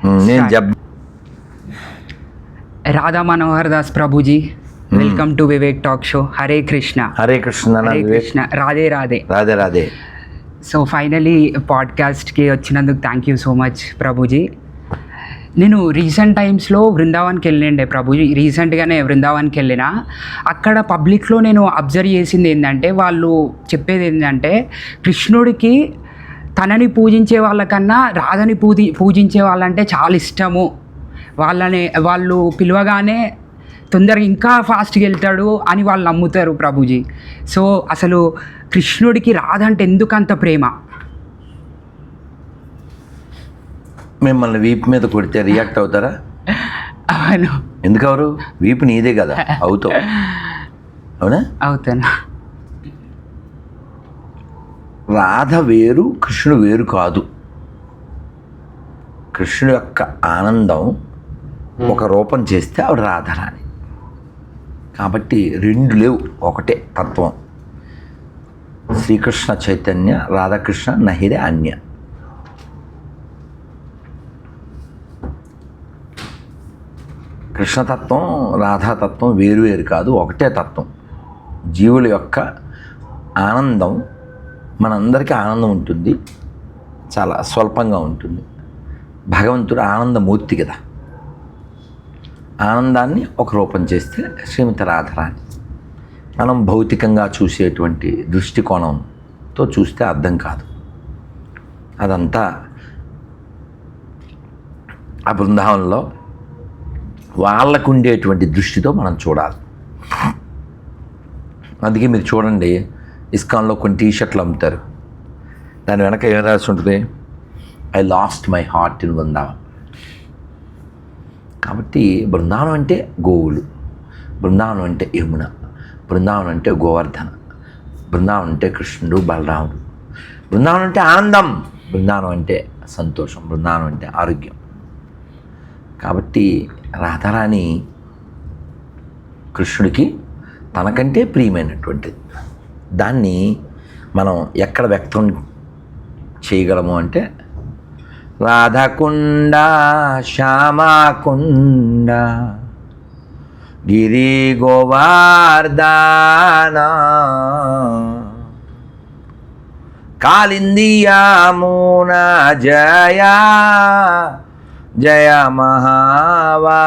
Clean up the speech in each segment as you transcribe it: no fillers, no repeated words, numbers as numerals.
నేను జబ్ Radha Manohar Das Prabhuji, welcome to Vivek talk show. Hare Krishna. Hare Krishna. Hare Krishna. Radhe Radhe. Radhe Radhe. So finally పాడ్కాస్ట్కి వచ్చినందుకు thank you so much Prabhuji. నేను రీసెంట్ టైమ్స్లో బృందావన్కి వెళ్ళిండే ప్రభుజీ, రీసెంట్గానే బృందావన్కి వెళ్ళిన. అక్కడ పబ్లిక్లో నేను అబ్జర్వ్ చేసింది ఏంటంటే, వాళ్ళు చెప్పేది ఏంటంటే, కృష్ణుడికి తనని పూజించే వాళ్ళకన్నా రాధని పూజించే వాళ్ళంటే చాలా ఇష్టము. వాళ్ళు పిలవగానే తొందరగా ఇంకా ఫాస్ట్గా వెళ్తాడు అని వాళ్ళు నమ్ముతారు ప్రభుజీ. సో అసలు కృష్ణుడికి రాధ అంటే ఎందుకంత ప్రేమ? మిమ్మల్ని వీపు మీద కొడితే రియాక్ట్ అవుతారా? అవును. ఎందుకు అవరు? వీపు నీదే కదా, అవుతావు. అవునా? అవుతాను. రాధ వేరు, కృష్ణుడు వేరు కాదు. కృష్ణుడు యొక్క ఆనందం ఒక రూపం చేస్తే ఆవిడ రాధరాని. కాబట్టి రెండు లేవు, ఒకటే తత్వం. శ్రీకృష్ణ చైతన్య రాధాకృష్ణ నహిరే అన్య. కృష్ణతత్వం రాధాతత్వం వేరు వేరు కాదు, ఒకటే తత్వం. జీవుల యొక్క ఆనందం, మనందరికీ ఆనందం ఉంటుంది, చాలా స్వల్పంగా ఉంటుంది. భగవంతుడు ఆనందమూర్తి కదా. ఆనందాన్ని ఒక రూపం చేస్తే శ్రీమతి రాధరాని. మనం భౌతికంగా చూసేటువంటి దృష్టికోణంతో చూస్తే అర్థం కాదు. అదంతా ఆ బృందావనంలో వాళ్ళకు ఉండేటువంటి దృష్టితో మనం చూడాలి. అందుకే మీరు చూడండి, ఇస్కాన్లో కొన్ని టీషర్ట్లు అమ్ముతారు. దాని వెనక ఏం రాసి ఉంటుంది? I lost my heart in Brindavan. కాబట్టి బృందావనం అంటే గోవులు, బృందావనం అంటే యమున, బృందావనం అంటే గోవర్ధన, బృందావనం అంటే కృష్ణుడు బలరాముడు, బృందావనం అంటే ఆనందం, బృందావనం అంటే సంతోషం, బృందావనం అంటే ఆరోగ్యం. కాబట్టి రాధారాణి కృష్ణుడికి తనకంటే ప్రియమైనటువంటిది. దాన్ని మనం ఎక్కడ వ్యక్తం చేయగలము అంటే, రాధకుండ శ్యామకుండ గిరి గోవర్ధన కాళింది యమున జయ జయ మహావాన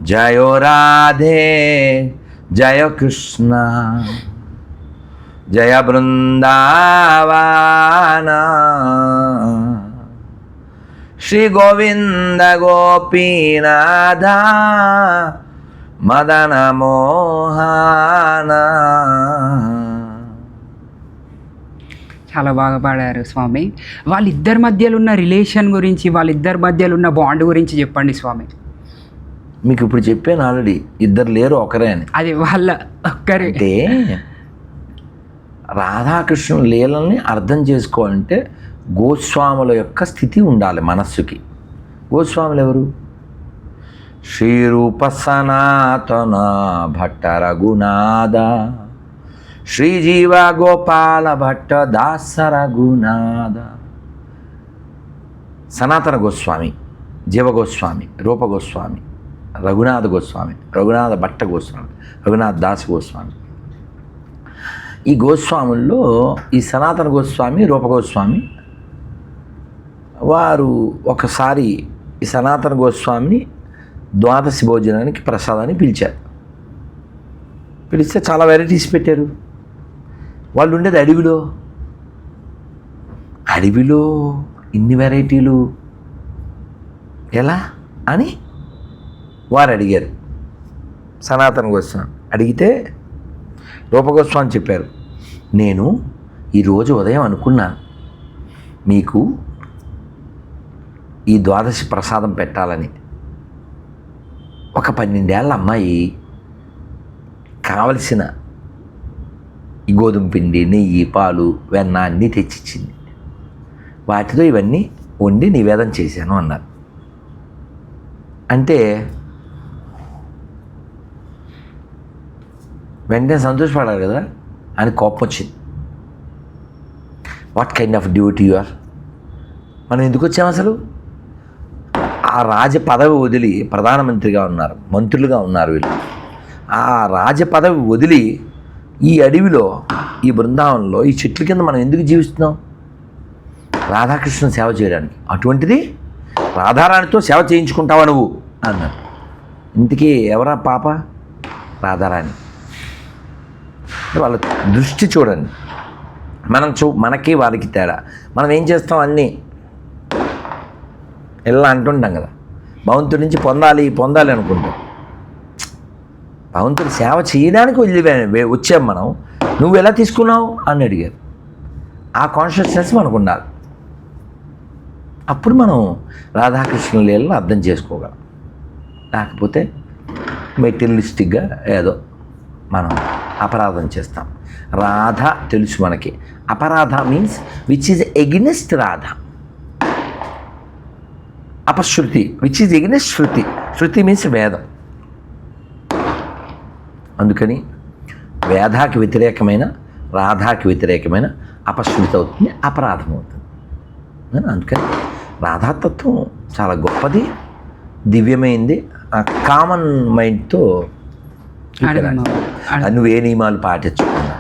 జయో రాధే జయ కృష్ణ జయ బృందావన శ్రీ గోవింద గోపీనాథ మదన మోహన. చాలా బాగా పాడారు స్వామి. వాళ్ళిద్దరి మధ్యలో ఉన్న రిలేషన్ గురించి, వాళ్ళిద్దరి మధ్యలో ఉన్న బాండ్ గురించి చెప్పండి స్వామి. మీకు ఇప్పుడు చెప్పాను ఆల్రెడీ, ఇద్దరు లేరు ఒకరే అని. అది వాళ్ళ ఒక్కరే. అంటే రాధాకృష్ణుల లీలల్ని అర్థం చేసుకోవాలంటే గోస్వాముల యొక్క స్థితి ఉండాలి మనస్సుకి. గోస్వాములు ఎవరు? శ్రీరూప సనాతన భట్ట రఘునాథ, శ్రీజీవ గోపాల భట్ట దాస రఘునాథ. సనాతన గోస్వామి, జీవ గోస్వామి, రూప గోస్వామి, రఘునాథ గోస్వామి, రఘునాథ భట్ట గోస్వామి, రఘునాథ దాస గోస్వామి. ఈ గోస్వాముల్లో ఈ సనాతన గోస్వామి, రూప గోస్వామి వారు ఒకసారి ఈ సనాతన గోస్వామిని ద్వాదశి భోజనానికి ప్రసాదాన్ని పిలిచారు. పిలిస్తే చాలా వెరైటీస్ పెట్టారు. వాళ్ళు ఉండేది అడవిలో. అడవిలో ఇన్ని వెరైటీలు ఎలా అని వారు అడిగారు. సనాతన గోస్వామి అడిగితే రూపగోస్వామి చెప్పారు, నేను ఈరోజు ఉదయం అనుకున్నాను మీకు ఈ ద్వాదశి ప్రసాదం పెట్టాలని. ఒక 12 ఏళ్ళ అమ్మాయి కావలసిన ఈ గోధుమ పిండి, నెయ్యి, పాలు, వెన్న అన్నీ తెచ్చిచ్చింది. వాటితో ఇవన్నీ వండి నివేదన చేశాను అన్నారు. అంటే వెంటనే సంతోషపడాలి కదా అని కోపం వచ్చింది. What kind of duty you are? మనం ఎందుకు వచ్చాం అసలు? ఆ రాజ పదవి వదిలి ప్రధానమంత్రిగా ఉన్నారు, మంత్రులుగా ఉన్నారు వీళ్ళు. ఆ రాజ పదవి వదిలి ఈ అడవిలో, ఈ బృందావనంలో, ఈ చెట్ల కింద మనం ఎందుకు జీవిస్తున్నాం? రాధాకృష్ణ సేవ చేయడానికి. అటువంటిది రాధారాణితో సేవ చేయించుకుంటావా నువ్వు అన్నాడు. ఇంతకీ ఎవరా పాప? రాధారాణి. వాళ్ళ దృష్టి చూడండి. మనకి వాళ్ళకి తేడా. మనం ఏం చేస్తాం? అన్నీ ఇలా అంటుంటాం కదా, భగవంతుడి నుంచి పొందాలి అనుకుంటాం. భగవంతుడి సేవ చేయడానికి వచ్చాం మనం, నువ్వు ఎలా తీసుకున్నావు అని అడిగారు. ఆ కాన్షియస్నెస్ మనకు ఉండాలి. అప్పుడు మనం రాధాకృష్ణ లీలను అర్థం చేసుకోగలం. లేకపోతే మెటీరియలిస్టిక్గా ఏదో మనం అపరాధం చేస్తాం. రాధ తెలుసు మనకి. అపరాధ means which is against Radha. అపశృతి which is against shruti. Shruti means వేదం. అందుకని వేదాకి వ్యతిరేకమైన, రాధాకి వ్యతిరేకమైన అపశృతి అవుతుంది, అపరాధం అవుతుంది. అందుకని రాధాతత్వం చాలా గొప్పది, దివ్యమైంది. కామన్ మైండ్తో నువ్వు ఏ నియమాలు పాటించకుండా,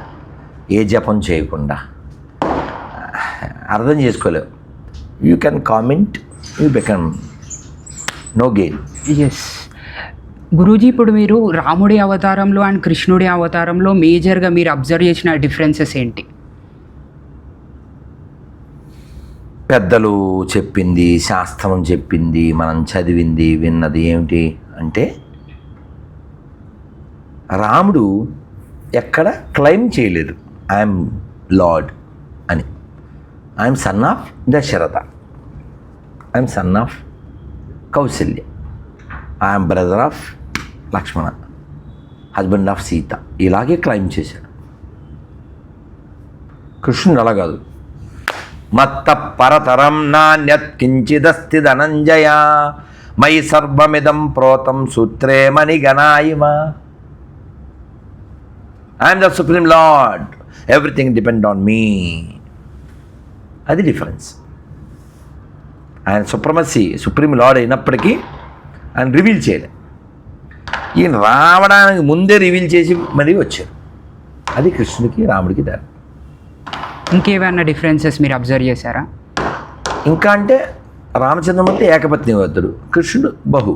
ఏ జపం చేయకుండా అర్థం చేసుకోలేవు. You can comment, you become no gain. Yes Guruji, ఇప్పుడు మీరు రాముడి అవతారంలో అండ్ కృష్ణుడి అవతారంలో మేజర్గా మీరు అబ్జర్వ్ చేసిన డిఫరెన్సెస్ ఏంటి? పెద్దలు చెప్పింది, శాస్త్రం చెప్పింది, మనం చదివింది, విన్నది ఏమిటి అంటే, రాముడు ఎక్కడ క్లెయిమ్ చేయలేదు ఐఎమ్ లార్డ్ అని. I'm son of Dasharatha, I'm son of Kausalya, I'm brother of Lakshmana, husband of Sita, ఇలాగే క్లెయిమ్ చేశాడు. కృష్ణుడు అలా కాదు. మత్త పరతరం నాణ్యత్ కించిదస్తి ధనంజయ మయి సర్వమిదం ప్రోతం సూత్రే మణిగణాయిమ. I am the supreme lord, everything depend on me. అది డిఫరెన్స్. ఆయన సుప్రీం లార్డ్ అయినప్పటికీ ఆయన రివీల్ చేయలేదు. ఈయన రావడానికి ముందే రివీల్ చేసి మరీ వచ్చారు. అది కృష్ణుడికి రాముడికి తేడా. ఇంకేమైనా డిఫరెన్సెస్ మీరు అబ్జర్వ్ చేశారా? ఇంకా అంటే రామచంద్రమూర్తి ఏకపత్నివతుడు, కృష్ణుడు బహు.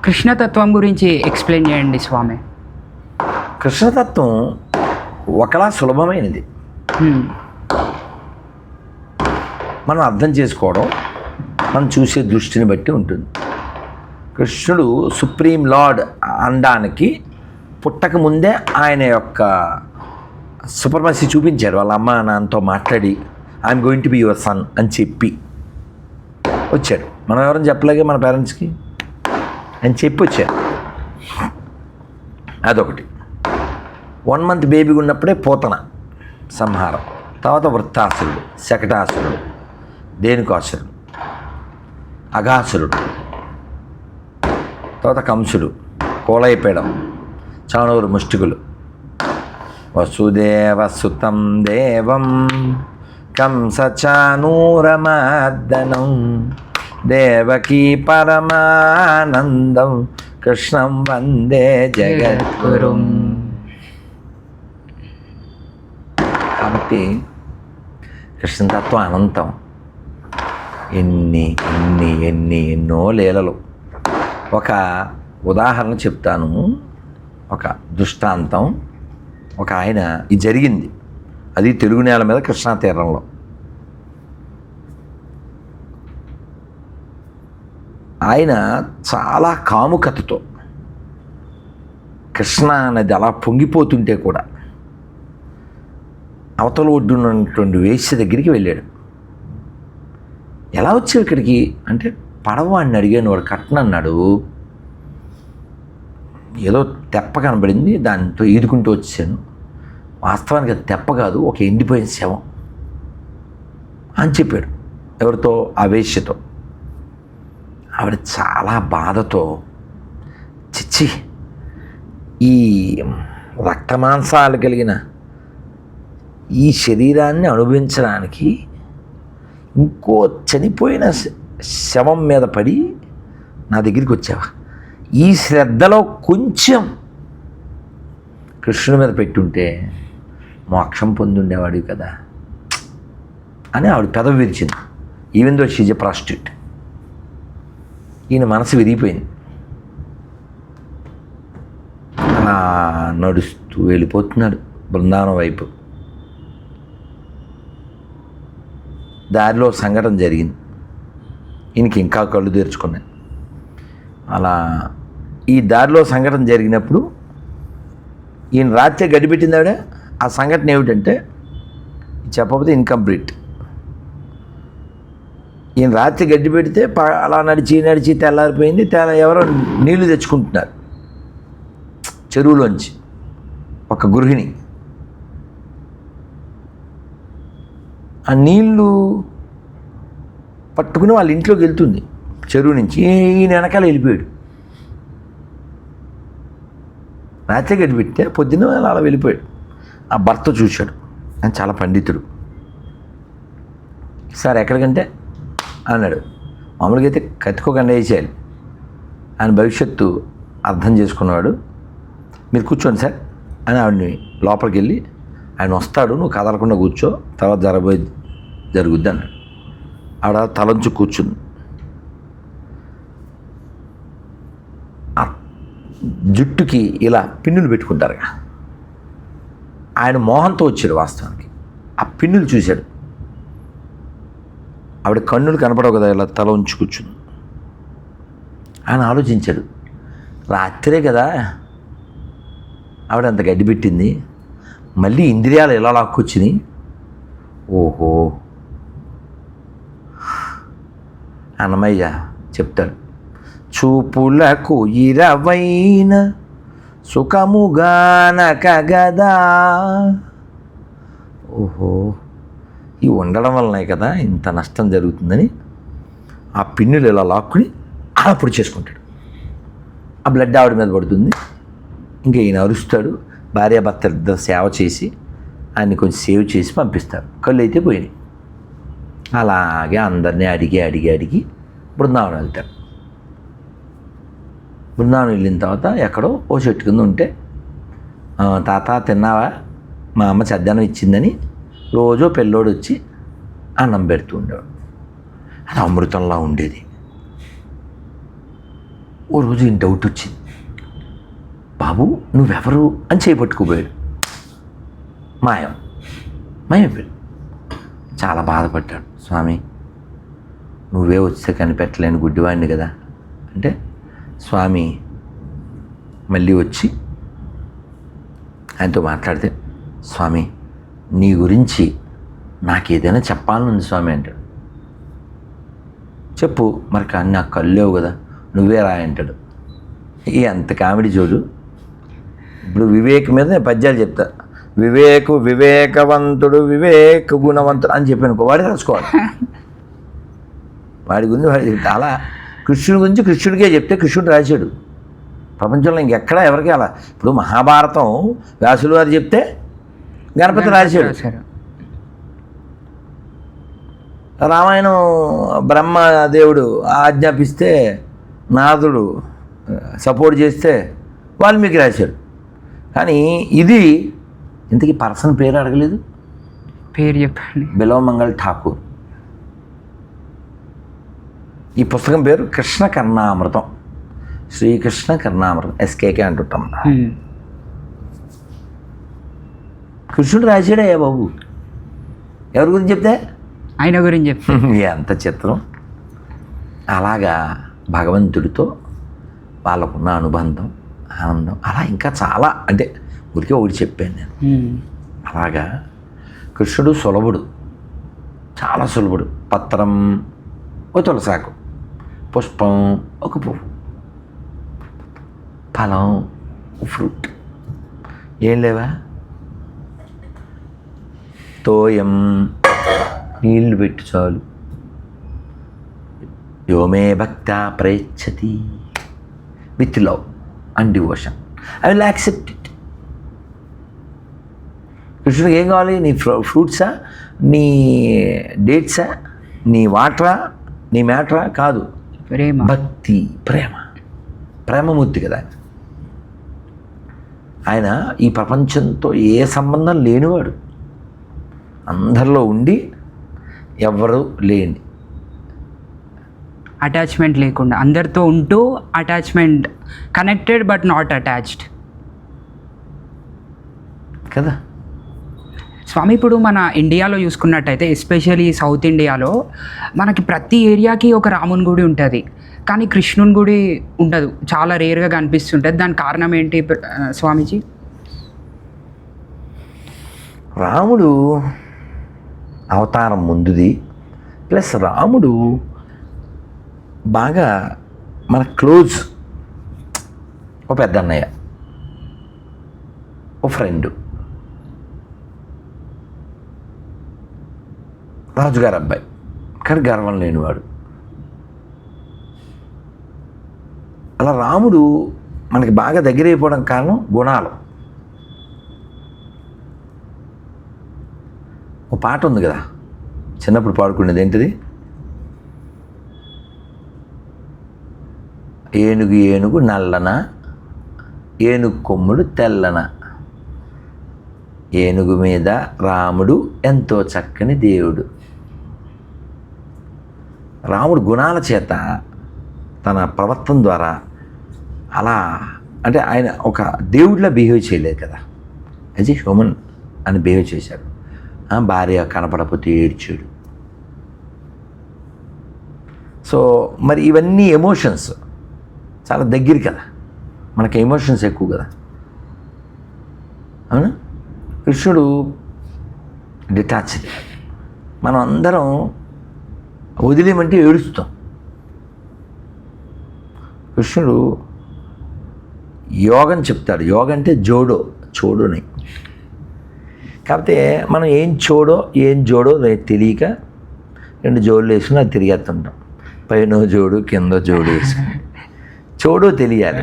కృష్ణతత్వం గురించి ఎక్స్ప్లెయిన్ చేయండి స్వామి. కృష్ణతత్వం ఒకలా సులభమైనది. మనం అర్థం చేసుకోవడం మనం చూసే దృష్టిని బట్టి ఉంటుంది. కృష్ణుడు సుప్రీం లార్డ్ అనడానికి పుట్టక ముందే ఆయన యొక్క సుప్రమసీ చూపించారు. వాళ్ళ అమ్మ నాన్నతో మాట్లాడి I'm going to be your son అని చెప్పి వచ్చాడు. మనం ఎవరైనా చెప్పలేగా మన పేరెంట్స్కి అని చెప్పి వచ్చారు. అదొకటి. 1 month బేబీగా ఉన్నప్పుడే పోతన సంహారం, తర్వాత వృత్తాసురుడు, శకటాసురుడు, ధేనుకాసురుడు, అఘాసురుడు, తర్వాత కంసుడు, కోలైపేడం, చాణూరు ముష్టికులు, వసుదేవసుతం దేవం కంసచానూరమర్దనం దేవకీ పరమానందం కృష్ణం వందే జగద్గురుం. కాబట్టి కృష్ణతత్వం అనంతం. ఎన్నో లీలలు. ఒక ఉదాహరణ చెప్తాను, ఒక దృష్టాంతం. ఒక ఆయన, ఇది జరిగింది, అది తెలుగు నేల మీద కృష్ణా తీరంలో. ఆయన చాలా కాముకతతో కృష్ణా నది అలా పొంగిపోతుంటే కూడా అవతల ఒడ్డున్నటువంటి వేశ్య దగ్గరికి వెళ్ళాడు. ఎలా వచ్చావు ఇక్కడికి అంటే, పడవ అని అడిగాను. వాడు కట్న అన్నాడు. ఏదో తెప్ప కనబడింది, దాంతో ఈదుకుంటూ వచ్చాను. వాస్తవానికి అది తెప్ప కాదు, ఒక ఎండిపోయిన శవం అని చెప్పాడు. ఎవరితో? ఆ వేశ్యతో. ఆవిడ చాలా బాధతో, చిచ్చి ఈ రక్తమాంసాలు కలిగిన ఈ శరీరాన్ని అనుభవించడానికి ఇంకో చనిపోయిన శవం మీద పడి నా దగ్గరికి వచ్చావా? ఈ శ్రద్ధలో కొంచెం కృష్ణుడి మీద పెట్టుంటే మోక్షం పొంది ఉండేవాడు కదా అని ఆవిడ పెదవి విరిచింది. Even though she's a prostitute. ఈయన మనసు విరిగిపోయింది. అలా నడుస్తూ వెళ్ళిపోతున్నాడు బృందావనం వైపు. దారిలో సంఘటన జరిగింది. ఈయనకి ఇంకా కళ్ళు తెరుచుకున్నాయి. అలా ఈ దారిలో సంఘటన జరిగినప్పుడు ఈయన రాత్రి గడిపెట్టిందాడే. ఆ సంఘటన ఏమిటంటే చెప్పకపోతే ఇన్కంప్లీట్. ఈయన రాత్రి గడ్డి పెడితే అలా నడిచి తెల్లారిపోయింది. ఎవరో నీళ్లు తెచ్చుకుంటున్నారు చెరువులోంచి. ఒక గృహిణి ఆ నీళ్లు పట్టుకుని వాళ్ళ ఇంట్లోకి వెళ్తుంది చెరువు నుంచి. ఈయన వెనకాల వెళ్ళిపోయాడు. రాత్రి గడ్డి పెడితే పొద్దున్న అలా వెళ్ళిపోయాడు. ఆ భర్త చూశాడు. ఆయన చాలా పండితుడు. సార్ ఎక్కడికంటే అన్నాడు. మామూలుగా అయితే కత్తికోకుండా వేసేయాలి. ఆయన భవిష్యత్తు అర్థం చేసుకున్నవాడు. మీరు కూర్చోండి సార్ అని ఆవిడని లోపలికి వెళ్ళి, ఆయన వస్తాడు, నువ్వు కదలకుండా కూర్చో, తర్వాత జరుగుద్ది అన్నాడు. ఆవిడ తలంచు కూర్చుంది. ఆ జుట్టుకి ఇలా పిన్నులు పెట్టుకుంటారుగా, ఆయన మోహంతో వచ్చాడు వాస్తవానికి. ఆ పిన్నులు చూశాడు. ఆవిడ కన్నులు కనపడవు కదా, ఇలా తల ఉంచి కూర్చుంది. ఆయన ఆలోచించాడు, రాత్రే కదా ఆవిడ అంత గడ్డి పెట్టింది, మళ్ళీ ఇంద్రియాలు ఎలా లాక్కొచ్చినాయి. ఓహో, అన్నమయ్య చెప్తాడు, చూపులకు 20 సుఖముగానక గదా. ఓహో, ఈ ఉండడం వల్లనే కదా ఇంత నష్టం జరుగుతుందని ఆ పిన్నులు ఇలా లాక్కుని అలా పొడి చేసుకుంటాడు. ఆ బ్లడ్ ఆవిడ మీద పడుతుంది. ఇంకా ఈయన అరుస్తాడు. భార్యాభర్తలు ఇద్దరు సేవ చేసి ఆయన్ని కొంచెం సేవ్ చేసి పంపిస్తారు. కళ్ళు అయితే పోయినాయి. అలాగే అందరినీ అడిగి బృందావనం వెళ్తారు. బృందావనం వెళ్ళిన తర్వాత ఎక్కడో ఓ చెట్టు కింద ఉంటే, తాత తిన్నావా, మా అమ్మ చద్దన్నం ఇచ్చిందని రోజు పిల్లోడు వచ్చి అన్నం పెడుతూ ఉండేవాడు. అది అమృతంలా ఉండేది. ఓ రోజు ఈయన డౌట్ వచ్చింది, బాబు నువ్వెవరు అని చేపట్టుకుపోయాడు. మాయమైపోయాడు. చాలా బాధపడ్డాడు. స్వామి నువ్వే వస్తే కనిపెట్టలేని గుడ్డివాడిని కదా అంటే, స్వామి మళ్ళీ వచ్చి ఆయనతో మాట్లాడితే, స్వామి నీ గురించి నాకేదైనా చెప్పాలనుంది స్వామి అంటాడు. చెప్పు. మరి కానీ నాకు కళ్ళు లేవు కదా, నువ్వే రా అంటాడు. ఎంత కామెడీ చూడు. ఇప్పుడు వివేక్ మీద నేను పద్యాలు చెప్తా. వివేకవంతుడు వివేక గుణవంతుడు అని చెప్పాను, వాడి రాసుకోవాలి. వాడి గురించి వాడి చెప్తా. అలా కృష్ణుడి గురించి కృష్ణుడికే చెప్తే కృష్ణుడు రాశాడు. ప్రపంచంలో ఇంకెక్కడా ఎవరికి అలా. ఇప్పుడు మహాభారతం వ్యాసులు వారు చెప్తే గణపతి రాశాడు. రామాయణం బ్రహ్మదేవుడు ఆజ్ఞాపిస్తే నారదుడు సపోర్ట్ చేస్తే వాల్మీకి రాశాడు. కానీ ఇది ఇంతకీ పర్సన్ పేరు అడగలేదు. పేరు చెప్పండి. బిలవమంగళ్ ఠాకూర్. ఈ పుస్తకం పేరు కృష్ణ కర్ణామృతం. శ్రీకృష్ణ కర్ణామృతం, ఎస్కేకే అంటుంటాం. కృష్ణుడు రాశాడే బాబు. ఎవరి గురించి చెప్తే ఆయన గురించి చెప్తే ఎంత చిత్రం. అలాగా భగవంతుడితో వాళ్ళకున్న అనుబంధం, ఆనందం అలా ఇంకా చాలా, అంటే ఊరికే ఒకటి చెప్పాను నేను. అలాగా కృష్ణుడు సులభుడు, చాలా సులభుడు. పత్రం ఓ తులసాకు, పుష్పం ఒక పువ్వు, ఫలం ఫ్రూట్, ఏం లేవా, తోయం నీళ్లు పెట్టి చాలు. యోమే భక్త ప్రేచ్చతి with love and devotion, I will accept it. కృష్ణుడికి ఏం కావాలి? నీ ఫ్రూట్సా, నీ డేట్సా, నీ వాటరా, నీ మ్యాటరా? కాదు, ప్రేమ, భక్తి, ప్రేమ. ప్రేమమూర్తి కదా ఆయన. ఈ ప్రపంచంతో ఏ సంబంధం లేనివాడు, అందరిలో ఉండి ఎవరు లేని, అటాచ్మెంట్ లేకుండా అందరితో ఉంటూ attachment, connected but not attached కదా. స్వామి, ఇప్పుడు మన ఇండియాలో చూసుకున్నట్టయితే ఎస్పెషల్లీ సౌత్ ఇండియాలో మనకి ప్రతి ఏరియాకి ఒక రాముని గుడి ఉంటుంది, కానీ కృష్ణుని గుడి ఉండదు, చాలా రేర్గా కనిపిస్తుంటుంది. దానికి కారణం ఏంటి స్వామీజీ? రాముడు అవతారం ముందుది, ప్లస్ రాముడు బాగా మన క్లోజ్, ఓ పెద్ద అన్నయ్య, ఓ ఫ్రెండు, రాజుగారు అబ్బాయి, కానీ గర్వం లేనివాడు. అలా రాముడు మనకి బాగా దగ్గర అయిపోవడం కారణం గుణాలు. ఓ పాట ఉంది కదా చిన్నప్పుడు పాడుకునేది, ఏంటిది? ఏనుగు ఏనుగు నల్లన, ఏనుగు కొమ్ముడు తెల్లన, ఏనుగు మీద రాముడు ఎంతో చక్కని దేవుడు. రాముడు గుణాల చేత తన ప్రవర్తన ద్వారా అలా, అంటే ఆయన ఒక దేవుడిలా బిహేవ్ చేయలేదు కదా, యాజ్ ఏ హ్యూమన్ అని బిహేవ్ చేశాడు. భార్య కనపడకపోతే ఏడ్చాడు. సో మరి ఇవన్నీ ఎమోషన్స్ చాలా దగ్గర కదా, మనకి ఎమోషన్స్ ఎక్కువ కదా, అవునా? కృష్ణుడు డిటాచ్డ్. మనం అందరం వదిలేమంటే ఏడుస్తాం. కృష్ణుడు యోగం చెప్తాడు. యోగం అంటే చూడోని. కాకపోతే మనం ఏం జోడో తెలియక 2 జోడులు వేసుకుని అది తిరిగేస్తుంటాం. పైన జోడు, కింద జోడు వేసుకుని. చూడో తెలియాలి.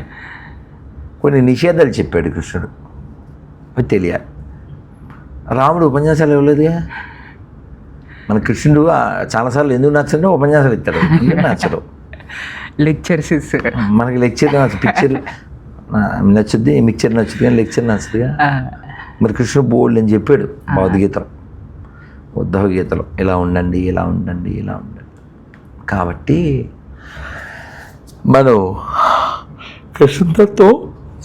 కొన్ని నిషేధాలు చెప్పాడు కృష్ణుడు, అవి తెలియాలి. రాముడు ఉపన్యాసాలు ఇవ్వలేదుగా. మన కృష్ణుడు చాలాసార్లు ఎందుకు నచ్చంటే ఉపన్యాసాలు ఇస్తాడు, ఎందుకు నచ్చడు. లెక్చర్స్ ఇస్తారు మనకి. లెక్చర్ పిక్చర్ నచ్చుద్ది, మిక్చర్ నచ్చుద్ది, కానీ లెక్చర్ నచ్చుద్దిగా. మరి కృష్ణుడు బోల్డ్ అని చెప్పాడు భగవద్గీతలో, ఉద్ధవ గీతలో, ఇలా ఉండండి, ఇలా ఉండండి, ఇలా ఉండండి. కాబట్టి మనం కృష్ణుడితో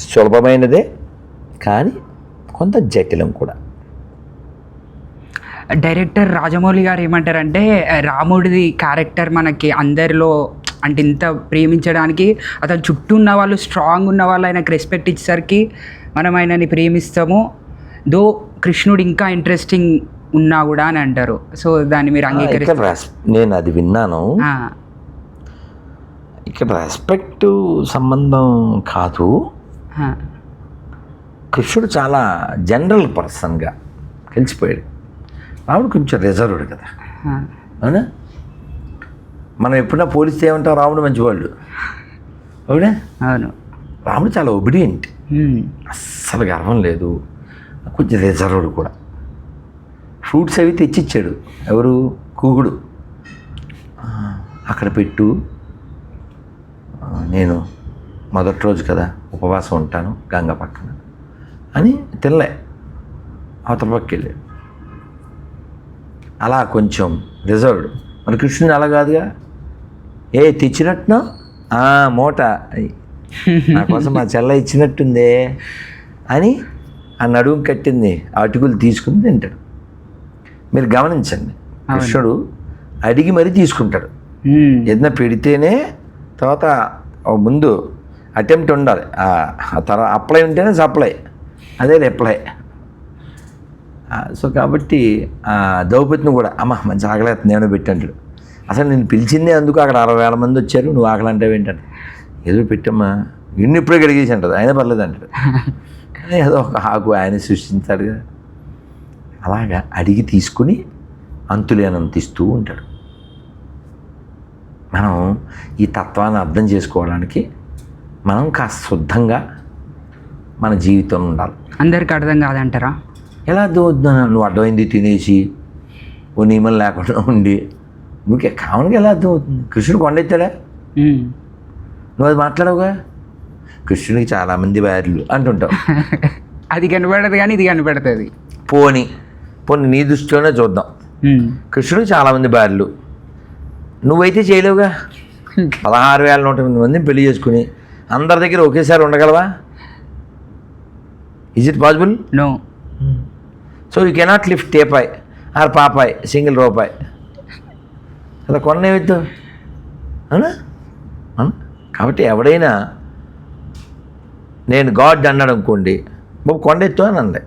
సులభమైనదే, కానీ కొంత జటిలం కూడా. డైరెక్టర్ రాజమౌళి గారు ఏమంటారంటే, రాముడిది క్యారెక్టర్ మనకి అందరిలో అంటే ఇంత ప్రేమించడానికి అతను చుట్టూ ఉన్న వాళ్ళు, స్ట్రాంగ్ ఉన్న వాళ్ళు ఆయనకు రెస్పెక్ట్ ఇచ్చేసరికి మనం ఆయనని ప్రేమిస్తాము. దో కృష్ణుడు ఇంకా ఇంట్రెస్టింగ్ ఉన్నా కూడా అని అంటారు. సో దాన్ని మీరు అంగీకరిస్తారు? నేను అది విన్నాను. ఇక్కడ రెస్పెక్ట్ సంబంధం కాదు. కృష్ణుడు చాలా జనరల్ పర్సన్గా కలిసిపోయాడు. రాముడు కొంచెం రిజర్వ్డ్ కదా, అవునా? మనం ఎప్పుడన్నా పోలిస్తే ఏమంటాం, రాముడు మంచివాళ్ళు, అవునా? అవును. రాముడు చాలా ఒబిడియంట్, అస్సలు గర్వం లేదు, కొంచెం రిజర్వ్డ్ కూడా. ఫ్రూట్స్ అవి తెచ్చిచ్చాడు. ఎవరు? కూగుడు. అక్కడ పెట్టు, నేను మొదటి రోజు కదా ఉపవాసం ఉంటాను గంగ పక్కన అని తినలే, అవతల పక్కకి వెళ్ళాడు. అలా కొంచెం రిజర్వ్డ్. మన కృష్ణుని అలా కాదుగా, తెచ్చినట్టునో మూట నా కోసం మా చెల్ల ఇచ్చినట్టుందే అని ఆ నడుము కట్టింది అటుకులు తీసుకుని తింటాడు. మీరు గమనించండి, కృష్ణుడు అడిగి మరీ తీసుకుంటాడు. ఏదైనా పెడితేనే తర్వాత ముందు అటెంప్ట్ ఉండాలి, తర్వాత అప్లై ఉంటేనే సప్లై, అదే రిప్లై. సో కాబట్టి ద్రౌపదిని కూడా, అమ్మ మంచి ఆకలి నేను పెట్టంటాడు. అసలు నేను పిలిచిందే అందుకు, అక్కడ 60,000 మంది వచ్చారు, నువ్వు ఆకలి అంటావు ఏంటంటే, ఏదో పెట్టమ్మా, ఇన్ని ఇప్పుడే గడిగేసి అంటారు, అయినా పర్లేదు అంటాడు. కానీ ఏదో ఒక ఆకు ఆయన సృష్టించాడు కదా. అలాగా అడిగి తీసుకుని అంతులేనంత ఇస్తూ ఉంటాడు. మనం ఈ తత్వాన్ని అర్థం చేసుకోవడానికి మనం కాస్త శుద్ధంగా మన జీవితంలో ఉండాలి. అందరికి అర్థం కాదంటారా? ఎలా అర్థమవుతుందా? నువ్వు అర్థమైంది తినేసి ఓ నియమం లేకుండా ఉండి నువ్వు కావునికి ఎలా అర్థమవుతుంది? కృష్ణుడు కొండెత్తాడా? నువ్వు అది మాట్లాడవుగా. కృష్ణుడికి చాలామంది భార్యలు అంటుంటావు. అది కనబడదు కానీ ఇది కనబడుతుంది. పోనీ నీ దృష్టిలోనే చూద్దాం. కృష్ణుడికి చాలామంది భార్యలు, నువ్వైతే చేయలేవుగా. 16,108 మందిని పెళ్లి చేసుకుని అందరి దగ్గర ఒకేసారి ఉండగలవా? Is it possible? No. So you cannot lift teapoy or పాపాయ్ సింగిల్ రూపాయ్. అలా కొండ ఏమిద్దాం అవునా? కాబట్టి ఎవడైనా నేను గాడ్ అన్నాడు అనుకోండి, బాబు కొండ ఎత్తు అని అంది.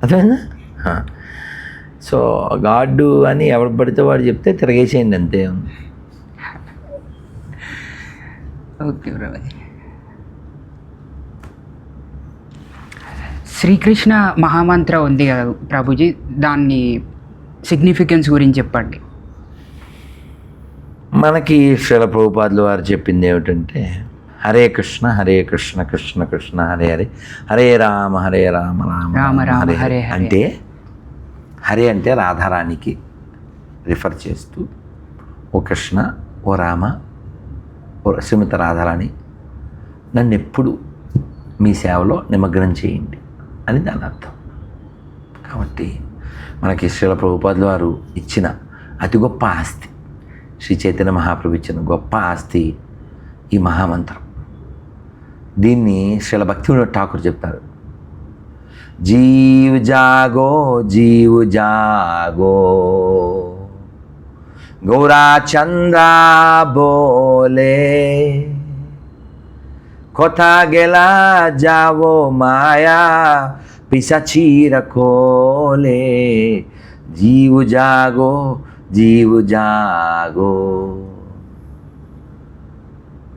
అర్థమైందా? సో గాడ్ అని ఎవడు పడితే వాడు చెప్తే తిరగేసేయండి అంతే. ఓకే ప్రభుజీ. శ్రీకృష్ణ మహామంత్ర ఉంది కదా ప్రభుజీ, దాన్ని సిగ్నిఫికెన్స్ గురించి చెప్పండి. మనకి శ్రీల ప్రభుపాదులు వారు చెప్పింది ఏమిటంటే, హరే కృష్ణ కృష్ణ కృష్ణ హరే హరే, హరే రామ రామ రామ హరే హరే హరే. అంటే హరే అంటే రాధారాణికి రిఫర్ చేస్తూ, ఓ కృష్ణ, ఓ రామ, ఓ శ్రీమతి రాధారాణి, నన్ను ఎప్పుడు మీ సేవలో నిమగ్నం చేయండి అని దాని అర్థం. కాబట్టి మనకి శ్రీల ప్రభుపాదులు వారు ఇచ్చిన అతి గొప్ప ఆస్తి, శ్రీ చైతన్య మహాప్రభు ఇచ్చిన గొప్ప ఆస్తి ఈ మహామంత్రం. దీన్ని శ్రీల భక్తి వినోద్ ఠాకూర్ చెప్తారు, జీవ్ జాగో జీవ్ జాగో గౌరా చంద్రా బోలే কোথা গেলা যাবো মায়া পিসাচির কোলে జీవు జాగో జీవు జాగో.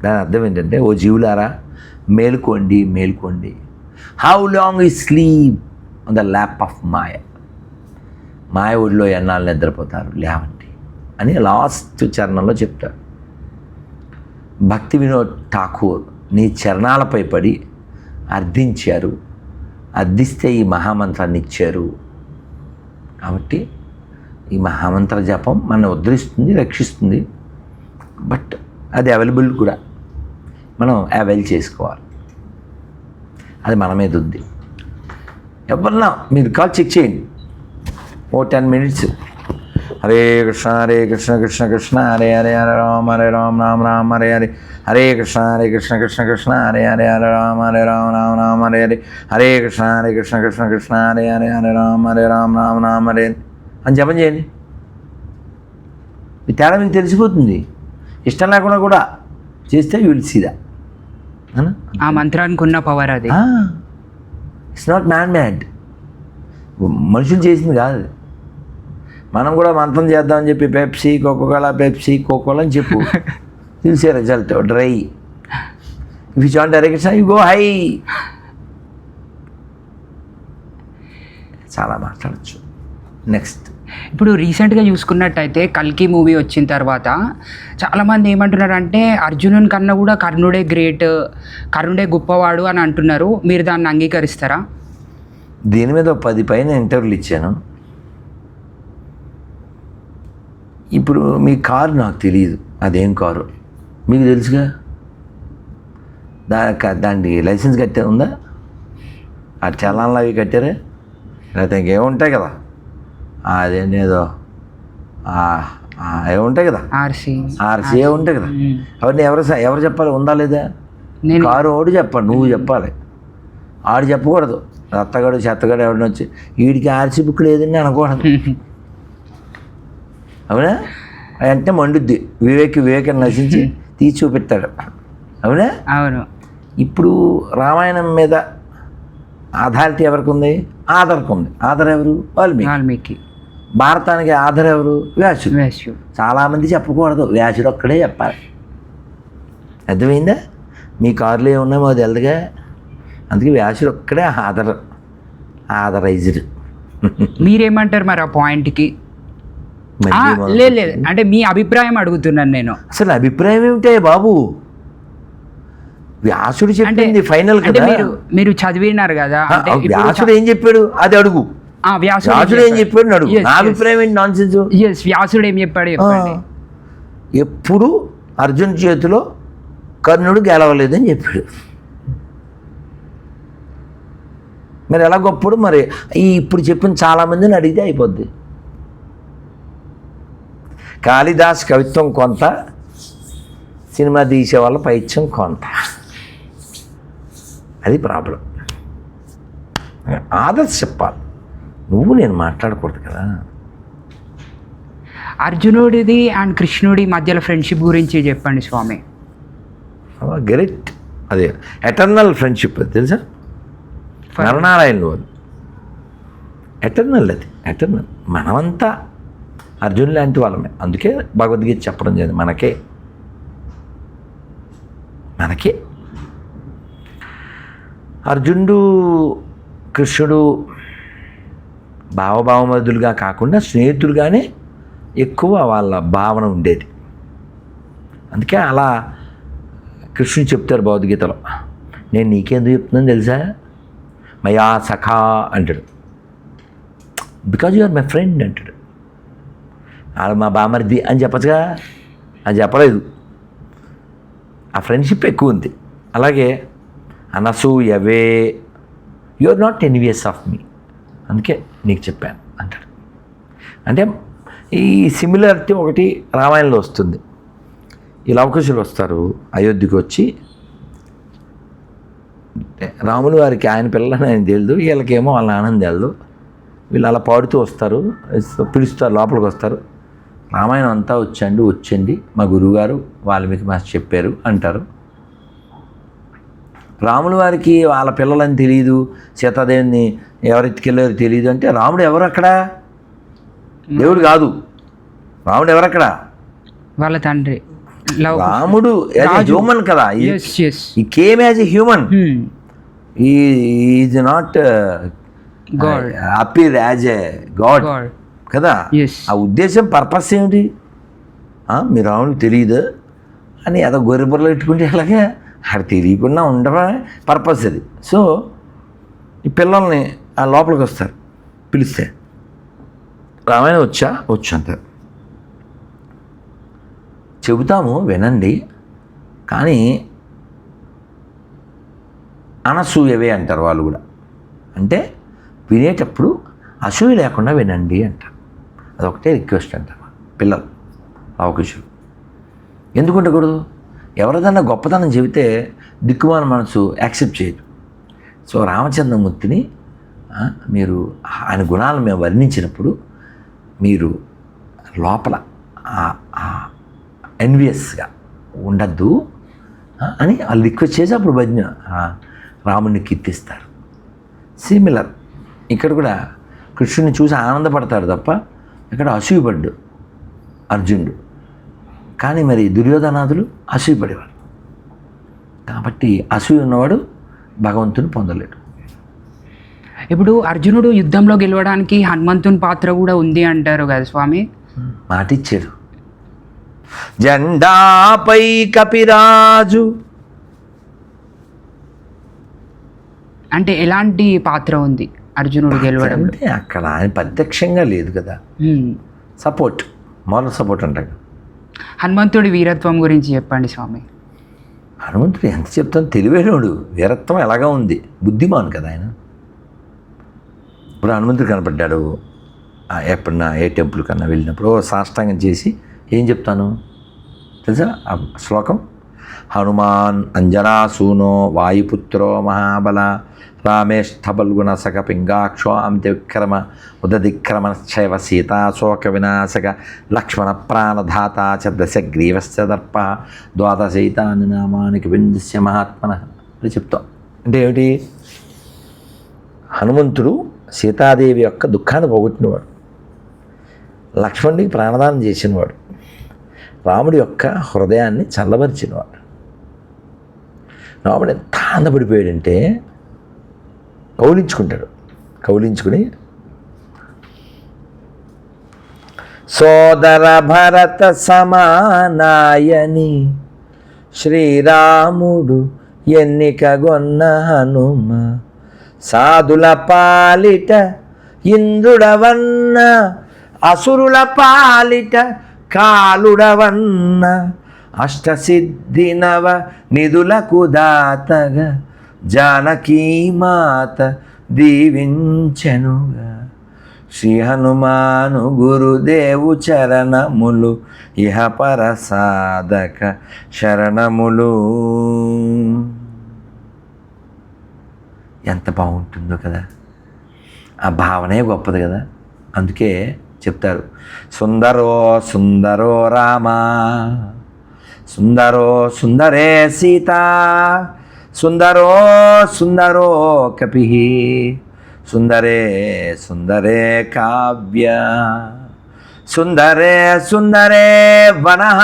దాని అర్థం ఏంటంటే, ఓ జీవులారా మేల్కోండి మేల్కోండి. హౌ లాంగ్ ఈ sleep on the lap of maya. మాయ ఒడిలో ఎన్నాళ్ళు నిద్రపోతారు, లేవండి అని లాస్ట్ చరణంలో చెప్తారు. భక్తి వినోద్ ఠాకూర్ నీ చరణాలపై పడి అర్థించారు, అర్థిస్తే ఈ మహామంత్రాన్ని ఇచ్చారు. కాబట్టి ఈ మహామంత్ర జపం మనల్ని ఉద్ధరిస్తుంది, రక్షిస్తుంది. బట్ అది అవైలబుల్ కూడా, మనం అవైల్ చేసుకోవాలి. అది మన మీద ఉంది. ఎవరన్నా మీరు కాల్ చెక్ చేయండి, ఓ 10 minutes. హరే కృష్ణ కృష్ణ కృష్ణ హరే హరే, హరే రామ రామ రామ హరే హరే, హరే కృష్ణ కృష్ణ కృష్ణ హరే హరే, హరే రామ రామ రామ హరే హరే, హరే కృష్ణ కృష్ణ హరే హరే, హరే రామ రామ హరే అని జపం చేయండి. ఈ తేడా మీకు తెలిసిపోతుంది. ఇష్టం లేకుండా కూడా చేస్తే యూ విల్ సీ దట్. ఆ మంత్రానికి ఉన్న పవర్ అది. ఇట్స్ నాట్ మ్యాన్ మేడ్, మనుషులు చేసింది కాదు. మనం కూడా మంత్రం చేద్దామని చెప్పి పెప్సీ కోకోకోలా అని చెప్పు, చూసే result dry. If you want direction you go high. చాలా మాట్లాడచ్చు. నెక్స్ట్, ఇప్పుడు రీసెంట్గా చూసుకున్నట్టయితే కల్కి మూవీ వచ్చిన తర్వాత చాలామంది ఏమంటున్నారంటే అర్జునుని కన్నా కూడా కర్ణుడే గ్రేట్, కర్ణుడే గొప్పవాడు అని అంటున్నారు. మీరు దాన్ని అంగీకరిస్తారా? దీని మీద 10 పైన ఇంటర్వ్యూలు ఇచ్చాను. ఇప్పుడు మీ కారు నాకు తెలియదు, అదేం కారు మీకు తెలుసుగా. దానికి లైసెన్స్ కట్టే ఉందా? ఆ చలాన్లు అవి కట్టారా? లేకపోతే ఇంకేముంటాయి కదా, అదేంటేదో ఏముంటాయి కదా, ఆర్సీ ఉంటాయి కదా. అవన్నీ ఎవరు చెప్పాలి, ఉందా లేదా? కారు ఓడి చెప్పాలి, నువ్వు చెప్పాలి. ఆడు చెప్పకూడదు. అత్తగాడు చెత్తగాడు ఎవరిని వచ్చి వీడికి ఆర్సీ బుక్ లేదని అనకూడదు. అవునా? అంటే మండుద్ది. వివేకం నశించి తీసి చూపిస్తాడు. అవునా? అవును. ఇప్పుడు రామాయణం మీద అథారిటీ ఎవరికి ఉంది? ఆధార్కి ఉంది. ఆధార్ ఎవరు? వాల్మీకి. భారతానికి ఆధార్ ఎవరు? వ్యాసుడు. చాలామంది చెప్పకూడదు, వ్యాసుడు ఒక్కడే చెప్పాలి. అర్థమైందా? మీ కారులో ఏమున్నా మాకు తెలుదుగా. అందుకే వ్యాసుడు ఒక్కడే ఆథరైజ్డ్. మీరేమంటారు మరి ఆ పాయింట్కి? లేదు, అంటే మీ అభిప్రాయం అడుగుతున్నాను నేను. అసలు అభిప్రాయం ఏమిటే బాబు? వ్యాసుడు చెప్పింది ఫైనల్ అంటే కదా. మీరు చదివినారు కదా, అంటే వ్యాసుడు ఏం చెప్పాడు అది అడుగు. వ్యాసుడు ఏం చెప్పాడు అడుగు. నా అభిప్రాయం ఏంటి? Non sense. వ్యాసుడు ఏం చెప్పాడు చెప్పండి. ఎప్పుడు అర్జున్ చేతిలో కర్ణుడు గెలవలేదని చెప్పాడు. మరి ఎలా గొప్పడు? మరి ఇప్పుడు చెప్పిన చాలామందిని అడిగితే అయిపోద్ది. కాళిదాస్ కవిత్వం కొంత, సినిమా తీసే వాళ్ళ పైత్యం కొంత. అది ప్రాబ్లం. ఆదర్శ చెప్పాలి, నువ్వు నేను మాట్లాడకూడదు కదా. అర్జునుడిది అండ్ కృష్ణుడి మధ్యలో ఫ్రెండ్షిప్ గురించి చెప్పండి స్వామి. గ్రేట్. అదే ఎటర్నల్ ఫ్రెండ్షిప్, తెలుసా? నరనారాయణులు అది ఎటర్నల్. అది ఎటర్నల్. మనమంతా అర్జున్ లాంటి వాళ్ళమే. అందుకే భగవద్గీత చెప్పడం జరిగింది మనకే అర్జునుడు కృష్ణుడు భావభావమధులుగా కాకుండా స్నేహితులుగానే ఎక్కువ వాళ్ళ భావన ఉండేది. అందుకే అలా కృష్ణుడు చెప్తారు భగవద్గీతలో, నేను నీకెందుకు చెప్తున్నాను తెలుసా, మయా సఖా అంటాడు. Because you are my friend అంటాడు. వాళ్ళు మా బామర్ది అని చెప్పచ్చుగా, అది చెప్పలేదు. ఆ ఫ్రెండ్షిప్ ఎక్కువ ఉంది. అలాగే అనసూయవే you are not envious of me, అందుకే నీకు చెప్పాను అంటాడు. అంటే ఈ సిమిలారిటీ ఒకటి రామాయణంలో వస్తుంది. ఈ లవకుశులు వస్తారు అయోధ్యకు వచ్చి, రాములు వారికి ఆయన పిల్లలని ఆయన తెలియదు, వీళ్ళకేమో వాళ్ళ ఆనందం తెలియదు. వీళ్ళు అలా పాడుతూ వస్తారు, పిలుస్తారు, లోపలికి వస్తారు. రామాయణం అంతా వచ్చండి మా గురువుగారు వాల్మీకి మాస్టర్ చెప్పారు అంటారు. రాముల వారికి వాళ్ళ పిల్లలని తెలియదు, సీతాదేవిని ఎవరెత్తుకెళ్ళారో తెలియదు అంటే రాముడు ఎవరు అక్కడ? దేవుడు కాదు. రాముడు ఎవరక్కడ? వాళ్ళ తండ్రి. రాముడు హ్యూమన్ కదా. ఈ came as a human. Is not appear as a God కదా. ఆ ఉద్దేశం, పర్పస్ ఏమిటి? మీ రాముడికి తెలియదు అని ఏదో గొర్రెబుర్రలు పెట్టుకుంటే అలాగే అక్కడ తెలియకుండా ఉండవా పర్పస్ అది. సో ఈ పిల్లల్ని ఆ లోపలికి వస్తారు పిలిస్తే, రామాయణం వచ్చు అంటారు. చెబుతాము వినండి, కానీ అనసూయవే అంటారు వాళ్ళు కూడా. అంటే వినేటప్పుడు అసూయ లేకుండా వినండి అంటారు. అదొకటే రిక్వెస్ట్ అంటారు పిల్లలు, అవకాశం. ఎందుకు ఉండకూడదు? ఎవరిదన్నా గొప్పతనం చెబితే దిక్కుమాల మనసు యాక్సెప్ట్ చేయదు. సో రామచంద్రమూర్తిని మీరు ఆయన గుణాలను మేము వర్ణించినప్పుడు మీరు లోపల ఎన్వియస్గా ఉండద్దు అని వాళ్ళు రిక్వెస్ట్ చేసి అప్పుడు భజన రాముడిని కీర్తిస్తారు. సిమిలర్ ఇక్కడ కూడా కృష్ణుని చూసి ఆనందపడతాడు తప్ప ఇక్కడ అసూయపడ్డు అర్జునుడు. కానీ మరి దుర్యోధనాదులు అసూయపడేవాడు. కాబట్టి అసూయ ఉన్నవాడు భగవంతుని పొందలేడు. ఇప్పుడు అర్జునుడు యుద్ధంలో గెలవడానికి హనుమంతుని పాత్ర కూడా ఉంది అంటారు కదా స్వామి. మాటిచ్చాడు. జెండాపై కపిరాజు అంటే ఎలాంటి పాత్ర ఉంది అర్జునుడు గెలవడం? అంటే అక్కడ ఆయన ప్రత్యక్షంగా లేదు కదా, సపోర్ట్, మోరల్ సపోర్ట్ అంటారు. హనుమంతుడి వీరత్వం గురించి చెప్పండి స్వామి. హనుమంతుడు ఎంత చెప్తాను, తెలివైనోడు. వీరత్వం ఎలాగా ఉంది, బుద్ధిమాన్ కదా ఆయన. ఇప్పుడు హనుమంతుడు కనపడ్డాడు ఎప్పుడన్నా ఏ టెంపుల్ కన్నా వెళ్ళినప్పుడు సాష్టాంగం చేసి ఏం చెప్తాను తెలుసా ఆ శ్లోకం? హనుమాన్ అంజనాసూనో వాయుపుత్రో మహాబల రామేష్టబల్గుణసక పింగాక్షో అంత్యవిక్రమ ఉదదిక్రమశ్చైవ సీతాశోక వినాశక లక్ష్మణ ప్రాణధాత చ దశగ్రీవశ్చ దర్ప ద్వాదశైతాని నామానికి విందస్య మహాత్మన అని చెప్తాం. అంటే ఏమిటి? హనుమంతుడు సీతాదేవి యొక్క దుఃఖాన్ని పోగొట్టినవాడు, లక్ష్మణుడికి ప్రాణదానం చేసినవాడు, రాముడి యొక్క హృదయాన్ని చల్లబరిచినవాడు. రాముడు ఎంత ఆనందపడిపోయాడంటే కౌలించుకుని సోదర భరత సమానాయని శ్రీరాముడు ఎన్నికగొన్న హనుమ సాధుల పాలిట ఇంద్రుడవన్న అసురుల పాలిట కాలుడవన్న అష్టసిద్ధినవ నిధులకు దాతగా జానకీమాత దీవించెనుగా. శ్రీ హనుమాను గురుదేవు చరణములు ఇహపర సాధక శరణములు. ఎంత బాగుంటుందో కదా, ఆ భావనే గొప్పది కదా. అందుకే చెప్తారు, సుందరో సుందరో రామ, సుందరో సుందరే సీత, సుందరో సుందరో కపి, సుందరే సుందరే కావ్య, సుందరే సుందరే వనః,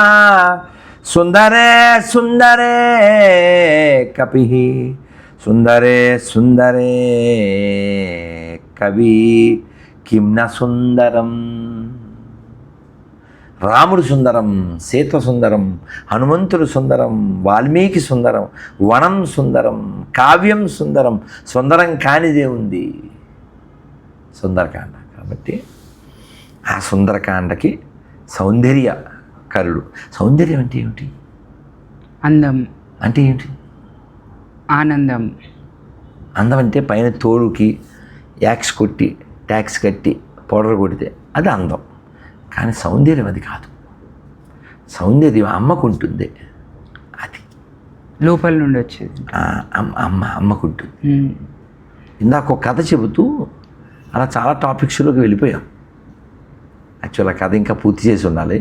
సుందరే సుందరే కపి, సుందరే సుందరే కవి, కింన సుందరం. రాముడు సుందరం, సీత సుందరం, హనుమంతుడు సుందరం, వాల్మీకి సుందరం, వనం సుందరం, కావ్యం సుందరం, సుందరం కానిదే ఉంది సుందరకాండ. కాబట్టి ఆ సుందరకాండకి సౌందర్యకరుడు. సౌందర్యం అంటే ఏమిటి? అందం అంటే ఏమిటి? ఆనందం. అందం అంటే పైన తోడుకి యాక్స్ కొట్టి ట్యాక్స్ కట్టి పౌడర్ కొడితే అది అందం. కానీ సౌందర్యం అది కాదు. సౌందర్యం అమ్మకుంటుంది, అది లోపల నుండి వచ్చేది. అమ్మకుంటుంది. ఇందాక ఒక కథ చెబుతూ అలా చాలా టాపిక్స్లోకి వెళ్ళిపోయాం. యాక్చువల్ ఆ కథ ఇంకా పూర్తి చేసి ఉండాలి.